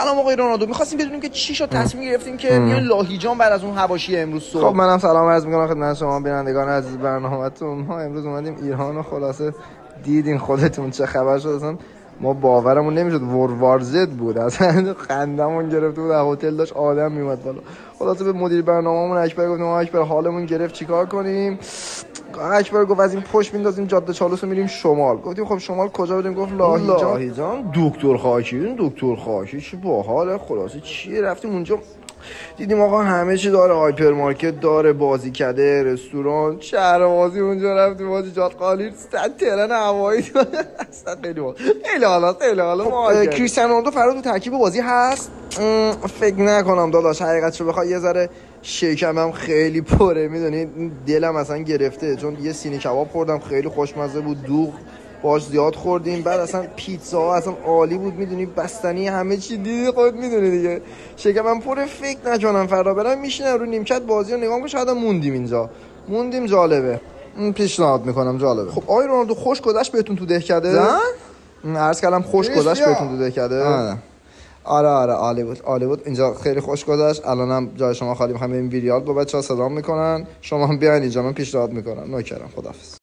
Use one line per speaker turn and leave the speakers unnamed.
سلام آقای رونالدو، می‌خواستیم بدونیم که چی شد تصمیم گرفتیم که میان لاهیجان بعد از اون حواشی امروز صبح.
خب منم سلام عرض می‌کنم خدمت شما بینندگان عزیز برنامه‌تون. ما امروز اومدیم ایران و خلاصه دیدین خودتون چه خبر شد. اصلا ما باورمون نمیشد، وروارزد بود، اصلا خندمون گرفته بود. هتل داشت آدم میومد بالا. خلاصه به مدیر برنامه‌مون اکبر گفتیم اکبر حالمون گرفت چیکار کنیم. اکبر گفت از این پشت میندازیم جاده چالوس رو میریم شمال. گفتیم خب شمال کجا بریم؟ گفت لاهیجان. دکتر خاکی چه باحاله. خلاصه چی رفتیم اونجا دیدیم آقا همه چی داره، هایپر مارکت داره، بازیکده، رستوران، شهربازی. اونجا رفتیم بازی جات خالی، ترن هوایی اصلا خیلی حالا کریستیانو رونالدو فردا تو ترکیب بازی هست. فکر نکنم داداش، حقیقتشو بخوای یه ذره شکمم خیلی پره، میدونی دلم اصلا گرفته، چون یه سینی کباب خوردم خیلی خوشمزه بود، دوغ باش زیاد خوردیم، بعد اصلا پیتزا ها اصلا عالی بود، میدونی بستنی همه چی دیدی خودت میدونی دیگه، شکمم پره. فکر نکنم فردا برام میشینم رو نیمکت بازی رو نگاه کنم. شاید موندیم اینجا، جالبه، پیشنهاد میکنم جالبه. خب آقای رونالدو خوش گذشت بهتون تو دهکده؟ عرض کردم خوش گذشت بهتون تو دهکده؟ آره عالی بود اینجا، خیلی خوش گذشت. الانم جای شما خالی، میخوام بریم ویریال با بچه‌ها صدام میکنن، شما هم بیاین اینجا، من پیشنهاد میکنم. نوکرم، خداحافظ.